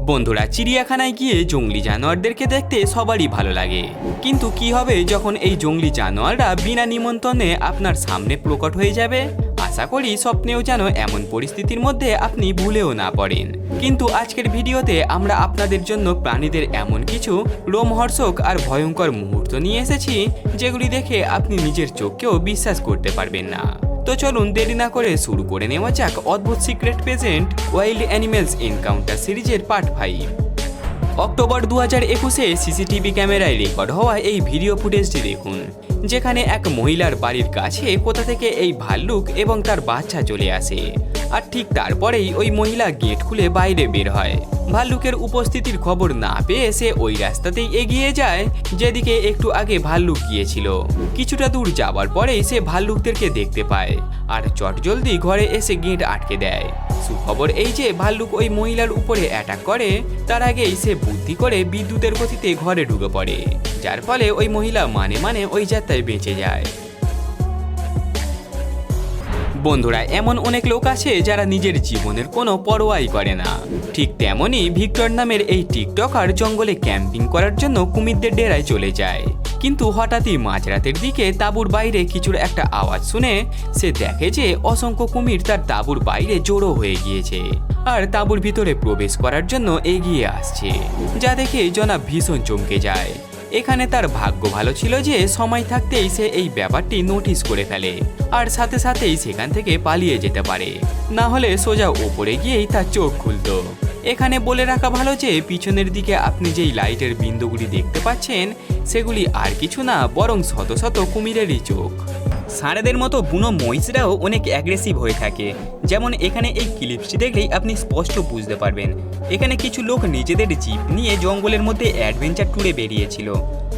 বন্ধুরা, চিড়িয়াখানায় গিয়ে জঙ্গলি জানোয়ারদেরকে দেখতে সবারই ভালো লাগে, কিন্তু কি হবে যখন এই জঙ্গলি জানোয়াররা বিনা নিমন্ত্রণে আপনার সামনে প্রকট হয়ে যাবে? আশা করি স্বপ্নেও যেন এমন পরিস্থিতির মধ্যে আপনি ভুলেও না পড়েন। কিন্তু আজকের ভিডিওতে আমরা আপনাদের জন্য প্রাণীদের এমন কিছু রোমহর্ষক আর ভয়ঙ্কর মুহূর্ত নিয়ে এসেছি, যেগুলি দেখে আপনি নিজের চোখকেও বিশ্বাস করতে পারবেন না। তো চলুন দেরি না করে শুরু করে নেওয়া যাক অদ্ভুত secret present wild animals encounter সিরিজের পার্ট 5। অক্টোবর 2021-এ সিসিটিভি ক্যামেরায় রেকর্ড হওয়া এই ভিডিও ফুটেজটি দেখুন, যেখানে এক মহিলার বাড়ির কাছে কোথা থেকে এই ভাল্লুক এবং তার বাচ্চা চলে আসে, আর ঠিক তারপরেই ওই মহিলা গেট খুলে বাইরে বের হয়। ভাল্লুকের উপস্থিতির খবর না পেয়ে সে ওই রাস্তাতেই এগিয়ে যায় যেদিকে একটু আগে ভাল্লুক গিয়েছিল। কিছুটা দূর যাওয়ার পরেই সে ভাল্লুকদেরকে দেখতে পায় আর চটজলদি ঘরে এসে গেট আটকে দেয়। সুখবর এই যে ভাল্লুক ওই মহিলার উপরে অ্যাটাক করে তার আগেই সে বুদ্ধি করে বিদ্যুতের গতিতে ঘরে ঢুকে পড়ে, যার ফলে ওই মহিলা মানে ওই যাত্রায় বেঁচে যায়। বন্ধুরা, এমন অনেক লোক আছে যারা নিজের জীবনের কোনো পরোয়াই করে না। ঠিক তেমনই ভিক্টর নামের এই টিকটকার জঙ্গলে ক্যাম্পিং করার জন্য কুমিরদের ডেরায় চলে যায়, কিন্তু হঠাৎই মাঝরাতের দিকে তাঁবুর বাইরে কিছুর একটা আওয়াজ শুনে সে দেখে যে অসংখ্য কুমির তার তাঁবুর বাইরে জড়ো হয়ে গিয়েছে আর তাঁবুর ভিতরে প্রবেশ করার জন্য এগিয়ে আসছে, যা দেখে জনাব ভীষণ চমকে যায়। এখানে তার ভাগ্য ভালো ছিল যে সময় থাকতেই সে এই ব্যাপারটি নোটিস করে ফেলে আর সাথে সাথেই সেখান থেকে পালিয়ে যেতে পারে, না হলে সোজা ওপরে গিয়েই তার চোখ খুলত। এখানে বলে রাখা ভালো যে পিছনের দিকে আপনি যেই লাইটের বিন্দুগুলি দেখতে পাচ্ছেন সেগুলি আর কিছু না, বরং শত শত কুমিরেরই চোখ। ষাঁড়দের মতো বুনো মহিষরাও অনেক অ্যাগ্রেসিভ হয়ে থাকে, যেমন এখানে এই ক্লিপসটি দেখলেই আপনি স্পষ্ট বুঝতে পারবেন। এখানে কিছু লোক নিজেদের জিপ নিয়ে জঙ্গলের মধ্যে অ্যাডভেঞ্চার ট্যুরে বেরিয়েছিল,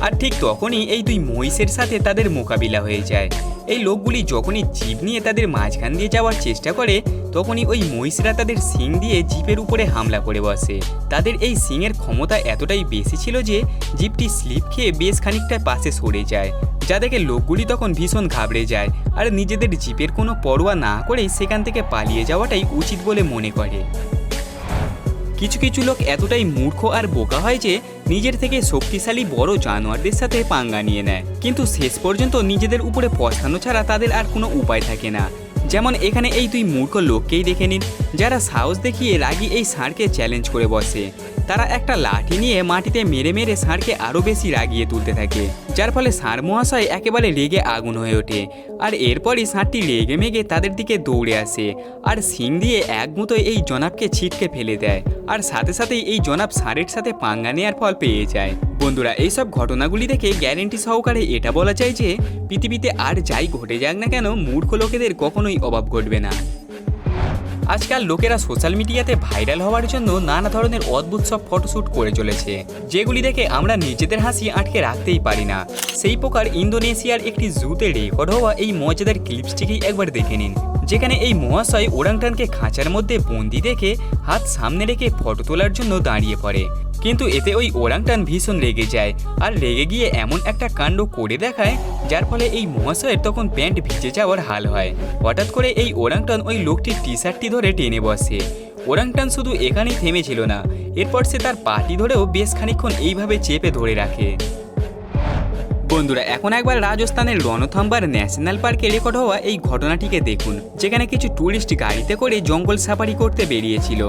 আর ঠিক তখনই এই দুই মহিষের সাথে তাদের মোকাবিলা হয়ে যায়। এই লোকগুলি যখনই জিপ নিয়ে তাদের মাঝখান দিয়ে যাওয়ার চেষ্টা করে তখনই ওই মহিষরা তাদের শিং দিয়ে জিপের উপরে হামলা করে বসে। তাদের এই শিংয়ের ক্ষমতা এতটাই বেশি ছিল যে জিপটি স্লিপ খেয়ে বেশ খানিকটা পাশে সরে যায়, যা দেখে লোকগুলি তখন ভীষণ ঘাবড়ে যায় আর নিজেদের জিপের কোনো পরোয়া না করে সেখান থেকে পালিয়ে যাওয়াটাই উচিত বলে মনে করে। কিছু কিছু লোক এতটাই মূর্খ আর বোকা হয় যে নিজের থেকে শক্তিশালী বড় জানোয়ারদের সাথে পাঙ্গা নিয়ে নেয়, কিন্তু শেষ পর্যন্ত নিজেদের উপরে পস্তানো ছাড়া তাদের আর কোনো উপায় থাকে না। যেমন এখানে এই দুই মূর্খ লোককেই দেখে নিন, যারা সাহস দেখিয়ে রাগী এই ষাঁড়কে চ্যালেঞ্জ করে বসে। তারা একটা লাঠি নিয়ে মাটিতে মেরে মেরে ষাঁড়কে আরও বেশি রাগিয়ে তুলতে থাকে, যার ফলে ষাঁড় মহাশয় একেবারে রেগে আগুন হয়ে ওঠে। আর এরপরই ষাঁড়টি রেগে মেগে তাদের দিকে দৌড়ে আসে আর শিং দিয়ে এক মুঠোয় এই জনাবকে ছিটকে ফেলে দেয়, আর সাথে সাথেই এই জনাব ষাঁড়ের সাথে পাঙ্গা নেওয়ার ফল পেয়ে যায়। বন্ধুরা, এইসব ঘটনাগুলি দেখে গ্যারেন্টি সহকারে এটা বলা যায় যে পৃথিবীতে আর যাই ঘটে যাক না কেন মূর্খ লোকেদের কখনোই অভাব ঘটবে না। আজকাল লোকেরা সোশ্যাল মিডিয়াতে ভাইরাল হওয়ার জন্য নানা ধরনের অদ্ভুত সব ফটোশ্যুট করে চলেছে, যেগুলি দেখে আমরা নিজেদের হাসি আটকে রাখতেই পারি না। সেই প্রকার ইন্দোনেশিয়ার একটি জুতে রেকর্ড হওয়া এই মজাদার ক্লিপসটিকেই একবার দেখে নিন, যেখানে এই মহাশয় ওরাংটানকে খাঁচার মধ্যে বন্দি দেখে হাত সামনে রেখে ফটো তোলার জন্য দাঁড়িয়ে পড়ে, কিন্তু এতে ওই ওরাংটান ভীষণ রেগে যায় আর রেগে গিয়ে এমন একটা কাণ্ড করে দেখায় যার ফলে এই মহাশয়ের তখন প্যান্ট ভিজে যাওয়ার হাল হয়। হঠাৎ করে এই ওরাংটান ওই লোকটির টি শার্টটি ধরে টেনে বসে। ওরাংটান শুধু এখানেই থেমেছিল না, এরপর সে তার পাটি ধরেও বেশ খানিকক্ষণ এইভাবে চেপে ধরে রাখে। বন্ধুরা, এখন একবার রাজস্থানের রণথাম্বার ন্যাশনাল পার্কে রেকর্ড হওয়া এই ঘটনাটিকে দেখুন, যেখানে কিছু ট্যুরিস্ট গাড়িতে করে জঙ্গল সাফারি করতে বেরিয়েছিল।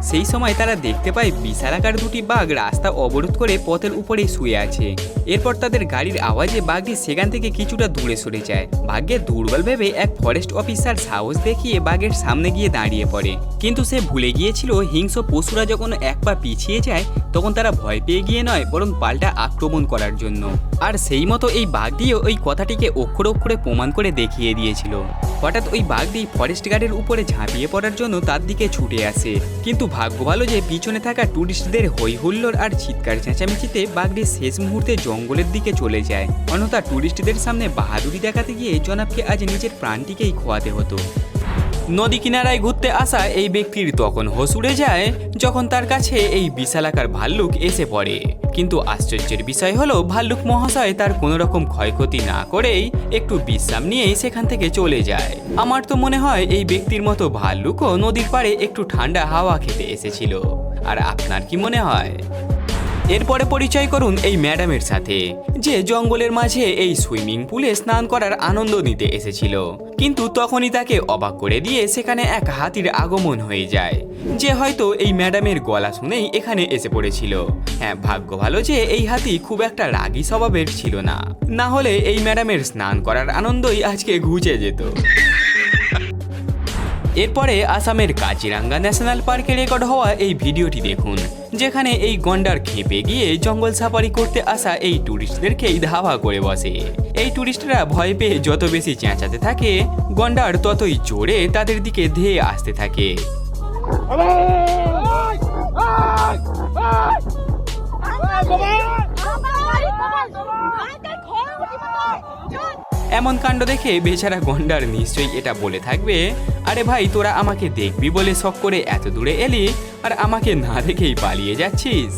সেই সময় তারা দেখতে পায় বিশালাকার দুটি বাঘ রাস্তা অবরোধ করে পথের উপরেই শুয়ে আছে। এরপর তাদের গাড়ির আওয়াজে বাঘটি সেখান থেকে কিছুটা দূরে সরে যায়। ভাগ্যে দুর্বল ভেবে এক ফরেস্ট অফিসার সাহস দেখিয়ে বাঘের সামনে গিয়ে দাঁড়িয়ে পড়ে, কিন্তু সে ভুলে গিয়েছিল হিংস্র পশুরা যখন এক পা পিছিয়ে যায় তখন তারা ভয় পেয়ে গিয়ে নয়, বরং পাল্টা আক্রমণ করার জন্য। আর সেই মতো এই বাঘটিও ওই কথাটিকে অক্ষরে অক্ষরে প্রমাণ করে দেখিয়ে দিয়েছিল। হঠাৎ ওই বাঘটি ফরেস্ট গার্ডের উপরে ঝাঁপিয়ে পড়ার জন্য তার দিকে ছুটে আসে, কিন্তু ভাগ্য ভালো যে পিছনে থাকা টুরিস্টদের হই হুল্লোড় আর চিৎকার চেঁচামেচিতে বাঘটি শেষ মুহূর্তে জঙ্গলের দিকে চলে যায়। অন্যথা টুরিস্টদের সামনে বাহাদুরি দেখাতে গিয়ে জনাবকে আজ নিজের প্রাণটিকেই খোয়াতে হতো। নদী কিনারায় ঘুরতে আসা এই ব্যক্তির তখন হোশ উড়ে যায় যখন তার কাছে এই বিশালাকার ভাল্লুক এসে পড়ে। কিন্তু আশ্চর্যের বিষয় হলো ভাল্লুক মহাশয় তার কোনো রকম ক্ষয়ক্ষতি না করেই একটু বিশ্রাম নিয়েই সেখান থেকে চলে যায়। আমার তো মনে হয় এই ব্যক্তির মতো ভাল্লুকও নদীর পাড়ে একটু ঠান্ডা হাওয়া খেতে এসেছিল। আর আপনার কি মনে হয়? এরপরে পরিচয় করুন এই ম্যাডামের সাথে, যে জঙ্গলের মাঝে এই সুইমিং পুলে স্নান করার আনন্দ নিতে এসেছিল। কিন্তু তখনই তাকে অবাক করে দিয়ে সেখানে এক হাতির আগমন হয়ে যায়, যে হয়তো এই ম্যাডামের গলা শুনেই এখানে এসে পড়েছিল। হ্যাঁ, ভাগ্য ভালো যে এই হাতি খুব একটা রাগী স্বভাবের ছিল না, না হলে এই ম্যাডামের স্নান করার আনন্দই আজকে ঘুচে যেত। এরপরে আসামের কাজিরাঙ্গা ন্যাশনাল পার্কে রেকর্ড হওয়া এই ভিডিওটি দেখুন, যেখানে এই গন্ডার খেপে গিয়ে জঙ্গল সাফারি করতে আসা এই টুরিস্টদেরকেই ধাওয়া করে বসে। এই টুরিস্টরা ভয় পেয়ে যত বেশি চেঁচাতে থাকে, গন্ডার ততই জোরে তাদের দিকে ধেয়ে আসতে থাকে। এমন কাণ্ড দেখে বেচারা গন্ডার নিশ্চয়ই এটা বলে থাকবে, আরে ভাই তোরা আমাকে দেখবি বলে শখ করে এত দূরে এলি আর আমাকে না দেখেই পালিয়ে যাচ্ছিস।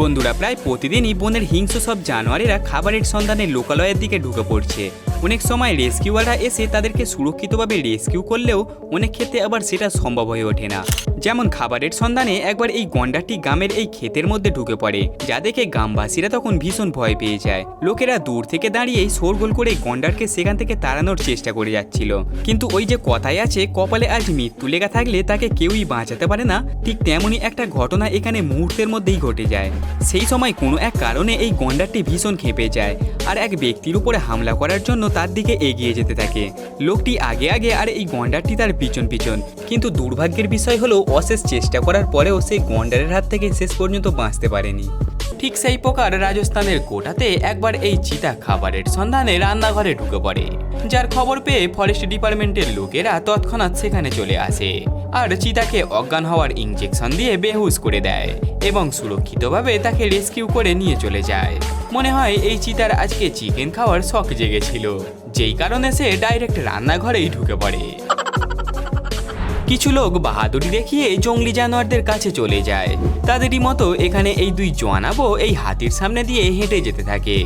বন্ধুরা, প্রায় প্রতিদিনই বনের হিংস্র সব জানোয়ারেরা খাবারের সন্ধানে লোকালয়ের দিকে ঢুকে পড়ছে। অনেক সময় রেস্কিউয়াররা এসে তাদেরকে সুরক্ষিতভাবে রেস্কিউ করলেও অনেক ক্ষেত্রে আবার সেটা সম্ভব হয়ে ওঠে না। যেমন খাবারের সন্ধানে একবার এই গন্ডারটি গ্রামের এই ক্ষেতের মধ্যে ঢুকে পড়ে, যা দেখে গ্রামবাসীরা তখন ভীষণ ভয় পেয়ে যায়। লোকেরা দূর থেকে দাঁড়িয়ে শোরগোল করে গন্ডারকে সেখান থেকে তাড়ানোর চেষ্টা করে যাচ্ছিল। কিন্তু ওই যে কথাই আছে, কপালে আজ মৃত্যু লেখা থাকলে তাকে কেউই বাঁচাতে পারে না, ঠিক তেমনই একটা ঘটনা এখানে মুহূর্তের মধ্যেই ঘটে যায়। সেই সময় কোনো এক কারণে এই গন্ডারটি ভীষণ খেপে যায় আর এক ব্যক্তির উপরে হামলা করার জন্য তার দিকে এগিয়ে যেতে থাকে। লোকটি আগে আগে আর এই গন্ডারটি তার পিছন পিছন। কিন্তু দুর্ভাগ্যের বিষয় হলো অশেষ চেষ্টা করার পরেও সেই গন্ডারের হাত থেকে শেষ পর্যন্ত বাঁচতে পারেনি। ঠিক সেই প্রকার রাজস্থানের কোটাতে একবার এই চিতা খাবারের সন্ধানে রান্নাঘরে ঢুকে পড়ে, যার খবর পেয়ে ফরেস্ট ডিপার্টমেন্টের লোকেরা তৎক্ষণাৎ সেখানে চলে আসে আর চিতাকে অজ্ঞান হওয়ার ইঞ্জেকশন দিয়ে বেহুশ করে দেয় এবং সুরক্ষিতভাবে তাকে রেস্কিউ করে নিয়ে চলে যায়। মনে হয় এই চিতার আজকে চিকেন খাওয়ার শখ জেগেছিল, যেই কারণে সে ডাইরেক্ট রান্নাঘরেই ঢুকে পড়ে। কিছু লোক বাহাদুরি দেখিয়ে জঙ্গলি জানোয়ারদের কাছে চলে যায়। তাদেরই মতো এখানে এই দুই জোয়ানাবো এই হাতির সামনে দিয়ে হেঁটে যেতে থাকে,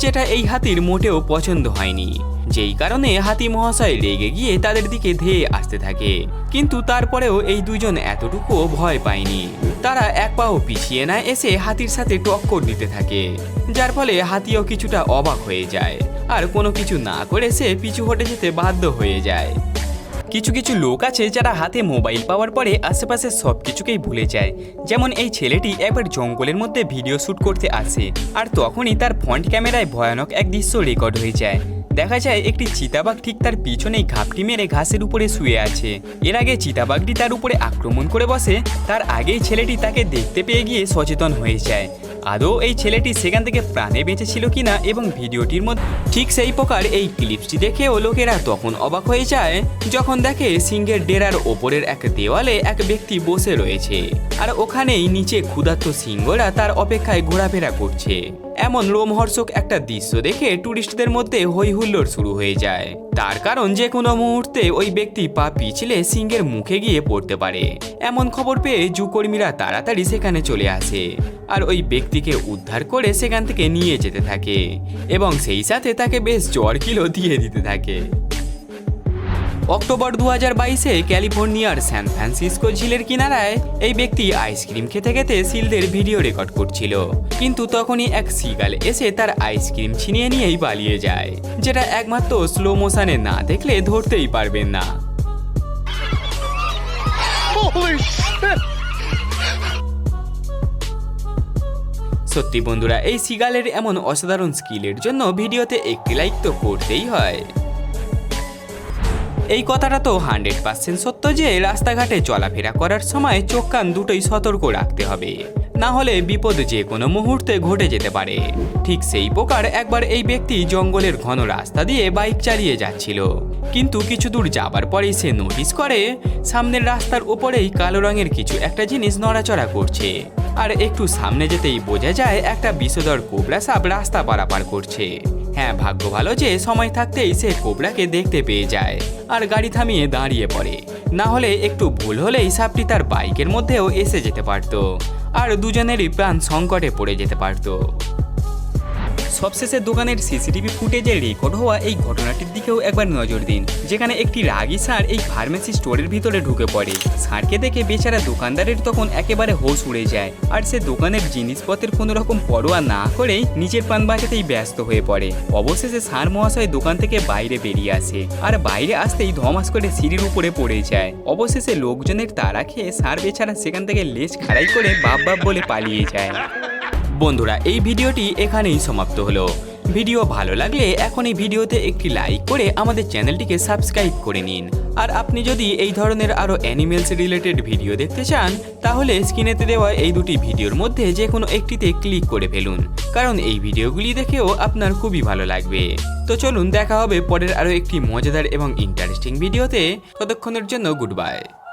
যেটা এই হাতির মোটেও পছন্দ হয়নি। যেই কারণে হাতি মহাশয় রেগে গিয়ে তাদের দিকে ধেয়ে আসতে থাকে। কিন্তু তারপরেও এই দুজন এতটুকুও ভয় পায়নি। তারা এক পাও পিছিয়ে না এসে হাতির সাথে টক্কর দিতে থাকে, যার ফলে হাতিও কিছুটা অবাক হয়ে যায় আর কোনো কিছু না করে সে পিছু হটে যেতে বাধ্য হয়ে যায়। কিছু কিছু লোক আছে যারা হাতে মোবাইল পাওয়ার পরে আশেপাশে সব কিছুকেই ভুলে যায়। যেমন এই ছেলেটি একবার জঙ্গলের মধ্যে ভিডিও শ্যুট করতে আসে আর তখনই তার ফ্রন্ট ক্যামেরায় ভয়ানক এক দৃশ্য রেকর্ড হয়ে যায়। দেখা যায় একটি চিতাবাঘ ঠিক তার পিছনেই ঘাপটি মেরে ঘাসের উপরে শুয়ে আছে। এর আগে চিতাবাঘটি তার উপরে আক্রমণ করে বসে, তার আগেই ছেলেটি তাকে দেখতে পেয়ে গিয়ে সচেতন হয়ে যায়। আদৌ এই ছেলেটি সেখান থেকে প্রাণে বেঁচেছিল কিনা এবং ভিডিওটির মধ্যে ঠিক সেই প্রকার এই ক্লিপসটি দেখেও লোকেরা তখন অবাক হয়ে যায় যখন দেখে সিংহের ডেরার ওপরের এক দেওয়ালে এক ব্যক্তি বসে রয়েছে আর ওখানেই নিচে ক্ষুধার্ত সিংহরা তার অপেক্ষায় ঘোরাফেরা করছে। এমন রোমহর্ষক একটা দৃশ্য দেখে টুরিস্টদের মধ্যে হই হুল্লোড় শুরু হয়ে যায়, তার কারণ যে কোনো মুহূর্তে ওই ব্যক্তি পা পিছলে সিংহের মুখে গিয়ে পড়তে পারে। এমন খবর পেয়ে জুকর্মীরা তাড়াতাড়ি সেখানে চলে আসে আর ওই ব্যক্তিকে উদ্ধার করে সেখান থেকে নিয়ে যেতে থাকে এবং সেই সাথে তাকে বেশ জ্বর কিলো দিয়ে দিতে থাকে। অক্টোবর 2022-এ ক্যালিফোর্নিয়ার স্যান ফ্রান্সিসকো ঝিলের কিনারায় এই ব্যক্তি আইসক্রিম খেতে খেতে সিলদের ভিডিও রেকর্ড করছিল। কিন্তু তখনই এক সিগাল এসে তার আইসক্রিম ছিনিয়ে নিয়েই পালিয়ে যায়, যেটা একমাত্র স্লো মোশনে না দেখলে ধরতেই পারবেন না। সত্যি বন্ধুরা, এই সিগালের এমন অসাধারণ স্কিলের জন্য ভিডিওতে একটি লাইক তো করতেই হয়। এই কথাটা তো 100% সত্য যে রাস্তাঘাটে চলাফেরা করার সময় চোখ কান দুটোই সতর্ক রাখতে হবে, না হলে বিপদ যে কোনো মুহূর্তে ঘটে যেতে পারে। ঠিক সেই প্রকার একবার এই ব্যক্তি জঙ্গলের ঘন রাস্তা দিয়ে বাইক চালিয়ে যাচ্ছিল, কিন্তু কিছু দূর যাবার পরেই সে নোটিস করে সামনের রাস্তার উপরেই কালো রঙের কিছু একটা জিনিস নড়াচড়া করছে আর একটু সামনে যেতেই বোঝা যায় একটা বিষধর কোবরা সাপ রাস্তা পারাপার করছে। হ্যাঁ, ভাগ্য ভালো যে সময় থাকতেই সে কোবরাকে দেখতে পেয়ে যায় আর গাড়ি থামিয়ে দাঁড়িয়ে পড়ে। না হলে একটু ভুল হলেই সাপটি তার বাইকের মধ্যেও এসে যেতে পারত আর দুজনেরই প্রাণ সংকটে পড়ে যেতে পারত। সবশেষে দোকানের সিসিটিভি ফুটেজে রেকর্ড হওয়া এই ঘটনাটির দিকেও একবার নজর দিন, যেখানে একটি রাগী ষাঁড় এই ফার্মেসি স্টোরের ভিতরে ঢুকে পড়ে। ষাঁড়কে দেখে বেচারা দোকানদারের তখন একেবারে হোশ উড়ে যায় আর সে দোকানের জিনিসপত্রের কোনো রকম পরোয়া না করেই নিজের প্রাণ বাঁচাতেই ব্যস্ত হয়ে পড়ে। অবশেষে ষাঁড় মহাশয় দোকান থেকে বাইরে বেরিয়ে আসে আর বাইরে আসতেই ধমাস করে সিঁড়ির উপরে পড়ে যায়। অবশেষে লোকজনের তাড়া খেয়ে ষাঁড় বেচারা সেখান থেকে লেজ খাড়াই করে বাপ বাপ বলে পালিয়ে যায়। বন্ধুরা, এই ভিডিওটি এখানেই সমাপ্ত হলো। ভিডিও ভালো লাগলে এখন এই ভিডিওতে একটি লাইক করে আমাদের চ্যানেলটিকে সাবস্ক্রাইব করে নিন। আর আপনি যদি এই ধরনের আরও অ্যানিমেলস রিলেটেড ভিডিও দেখতে চান তাহলে স্ক্রিনেতে দেওয়া এই দুটি ভিডিওর মধ্যে যে কোনো একটিতে ক্লিক করে ফেলুন, কারণ এই ভিডিওগুলি দেখেও আপনার খুবই ভালো লাগবে। তো চলুন, দেখা হবে পরের আরও একটি মজাদার এবং ইন্টারেস্টিং ভিডিওতে। ততক্ষণের জন্য গুড বাই।